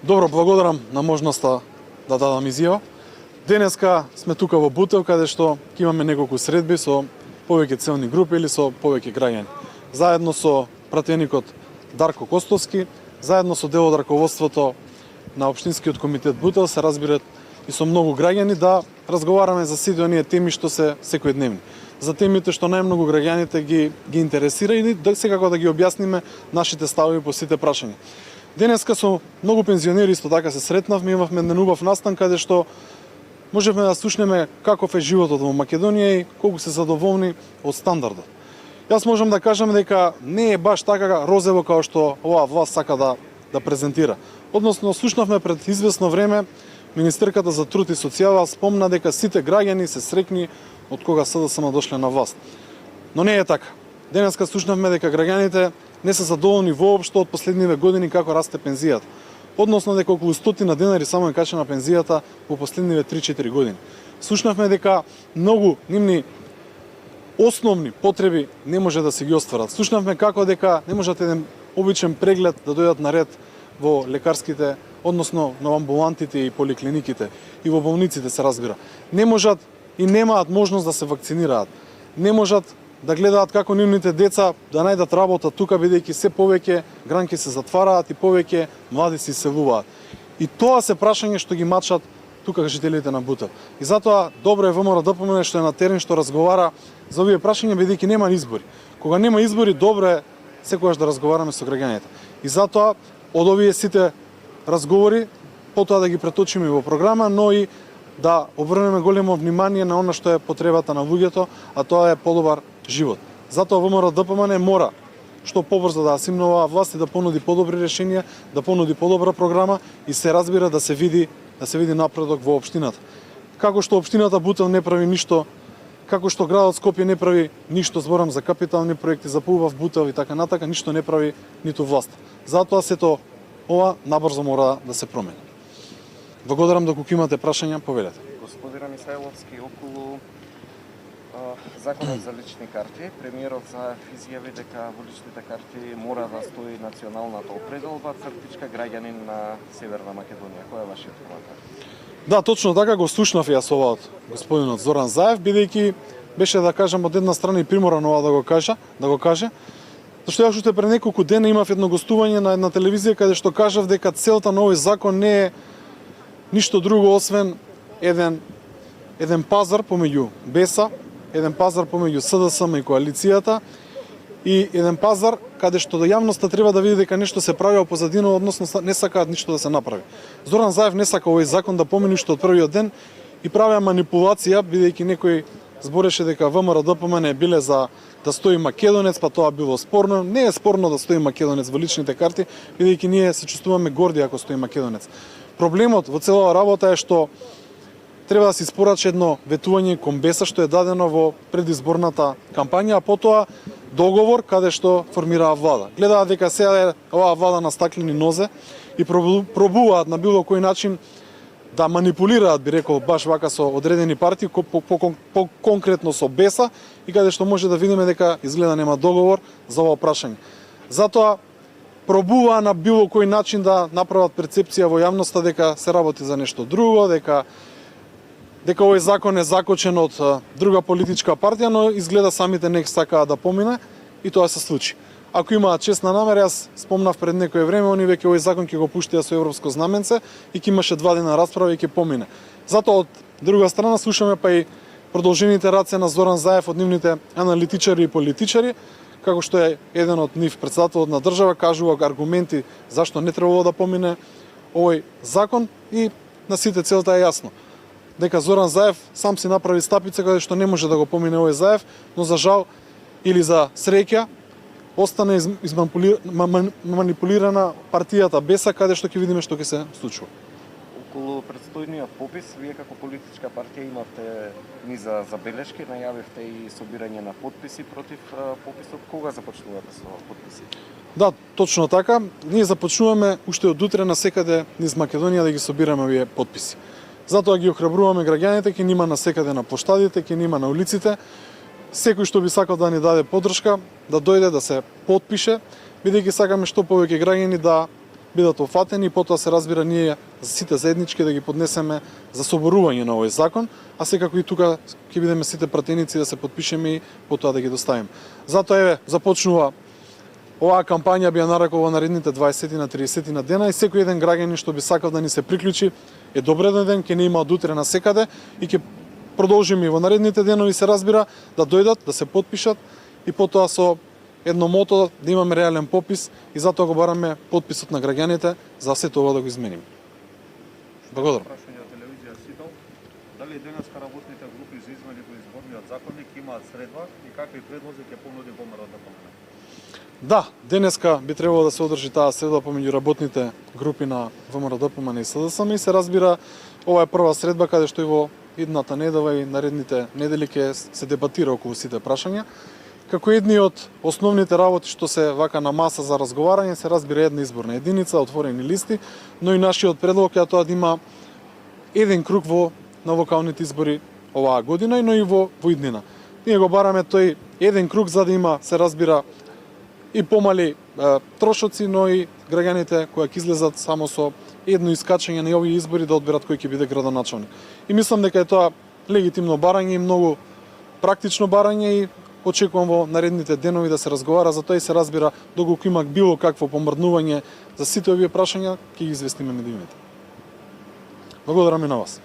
Добро, благодарам на можноста да дадам изјава. Денеска сме тука во Бутел, каде што ќе имаме неколку средби со повеќе целни групи или со повеќе граѓани. Заедно со пратеникот Дарко Костовски, заедно со дел од раководството на Општинскиот комитет Бутел, се разбират и со многу граѓани да разговараме за сите оние теми што се секојдневни. За темите што најмногу граѓаните ги интересира и да секако да ги објасниме нашите ставови по сите прашања. Денеска со многу пензионери исто така се сретнавме, имавме еден убав настан каде што можевме да слушнеме каков е животот во Македонија и колку се задоволни од стандардот. Јас можам да кажам дека не е баш така розево како што оваа власт сака да презентира. Односно, слушнавме пред известно време Министерката за труд и социјала спомна дека сите граѓани се среќни од кога СДСМ дошле на власт. Но не е така. Денеска слушнавме дека граѓаните не се задоволни воопшто од последниве години како расте пензијата. Односно дека околу 100 денари само е качена пензијата во последниве 3-4 години. Слушнавме дека многу нивни основни потреби не може да се ги остварат. Слушнавме како дека не можат еден обичен преглед да дојдат на ред во лекарските, односно на амбулантите и поликлиниките и во болниците се разбира. Не можат и немаат можност да се вакцинираат. Не можат да гледаат како нивните деца да најдат работа тука, бидејќи се повеќе гранки се затвараат и повеќе млади се иселуваат. И тоа се прашање што ги мачат тука жителите на Бутел. И затоа добро е ВМРО да помине што е на терен, што разговара за овие прашања, бидејќи нема избори. Кога нема избори, добро е секогаш да разговараме со граѓаните. И затоа од овие сите разговори потоа да ги преточиме во програма, но и да обрнеме големо внимание на она што е потребата на луѓето, а тоа е подобар живот. Затоа ВМРО ДПМН мора што побрзо да асимнува власт и да понуди подобри решенија, да понуди подобра програма и се разбира да се види напредок во општината. Како што општината Бутел не прави ништо, како што градот Скопје не прави ништо, зборам за капитални проекти, за поубав Бутел и така натака, ништо не прави ниту власт. Затоа сето ова набрзо мора да се промени. Благодарам, доколку имате прашања, повелете. Господина Мисајловски, околу законот за лични карти, премиерот Заев изјави дека во личните карти мора да стои националната определба, цртичка граѓанин на Северна Македонија. Кој е вашиот коментар? Да, точно така го слушнав јас ова од господинот Зоран Заев, бидејќи беше, да кажам, од една страна и приморан ова да го каже, зашто јас уште пред неколку дена имав едно гостување на една телевизија каде што кажав дека целта на овој закон не е ништо друго освен еден пазар помеѓу БЕСА, еден пазар помеѓу СДСМ и коалицијата и еден пазар каде што јавноста треба да види дека нешто се прави од позадина, односно не сакаат ништо да се направи. Зоран Заев не сака овој закон да помине уште од првиот ден и правеа манипулација, бидејќи некој збореше дека ВМРО ДПМН биле за да стои македонец, па тоа било спорно. Не е спорно да стои македонец во личните карти, бидејќи ние се чувствуваме горди ако стои македонец. Проблемот во целава работа е што треба да се испорачи едно ветување кон БЕСА што е дадено во предизборната кампања, а потоа договор каде што формираа влада. Гледаат дека сега е оваа влада на стаклени нозе и пробуваат на било кој начин да манипулираат, би рекол, баш вака со одредени партии, конкретно со БЕСА, и каде што може да видиме дека изгледа нема договор за ова прашање. Затоа пробуваа на било кој начин да направат перцепција во јавноста дека се работи за нешто друго, дека овој закон е закочен од друга политичка партија, но изгледа самите не сакаат да помине и тоа се случи. Ако имаат честна намера, јас спомнав пред некое време, они веќе овој закон ќе го пуштија со европско знаменце и ќе имаше 2 дена расправа и ќе помине. Затоа од друга страна слушаме па и продолжените раце на Зоран Заев од нивните аналитичари и политичари, како што е еден од нив, председателот на држава, кажува аргументи зашто не требало да помине овој закон и на сите целта е јасно. Дека Зоран Заев сам си направи стапица каде што не може да го помине овој Заев, но за жал или за среќа остане манипулирана партијата БЕСА, каде што ќе видиме што ќе се случува. Околу предстојниот попис, вие како политичка партија имавте низа забелешки, најавивте и собирање на подписи против пописот. Кога започнувате со подписите? Да, точно така. Ние започнуваме уште од утре на секаде низ Македонија да ги собираме овие подписи. Затоа ги охрабруваме граѓаните, ќе нима на секаде на поштадите, ќе нима на улиците. Секој што би сакал да ни даде поддршка, да дојде да се потпише, бидејќи сакаме што повеќе граѓани да бидат офатени и потоа се разбира ние сите заеднички да ги поднесеме за соборување на овој закон, а секако и тука ќе бидеме сите пратеници да се потпишеме и потоа да ги доставиме. Затоа еве започнува оваа кампања, би ја нарекол во наредните 20 на 30 на дена и секој еден граѓанин што би сакал да ни се приклучи е добреден ден, ќе не има од утре на секаде и ќе продолжиме и во наредните денови се разбира да дојдат, да се потпишат и потоа со едно мото да имаме реален попис и затоа го бараме потписот на граѓаните за сето ова да го измениме. Благодарам. Прашање од телевизија Сител. Дали денеска работните групи за измени во изборниот законник имаат средба и какви предлози ќе понуди ВМРО да помине? Да, денеска би требало да се одржи таа средба помеѓу работните групи на ВМРО ДПМН и СДСМ и се разбира ова е прва средба каде што и во идната недела и наредните недели ќе се дебатира околу сите прашања. Како едни од основните работи што се вака на маса за разговарање се разбира една изборна единица, отворени листи, но и нашиот предлог е тоа да има еден круг на локалните избори оваа година, но и во иднина. Ние го бараме тој еден круг за да има, се разбира, и помали трошоци, но и граѓаните кои ќе излезат само со едно искачање на овие избори да одберат кој ќе биде градоначалник. И мислам дека е тоа легитимно барање и многу практично барање и очекувам во наредните денови да се разговара за тоа и се разбира доколку има било какво помрднување за сите овие прашања, ќе ги известиме медиумите. Благодарам и на вас.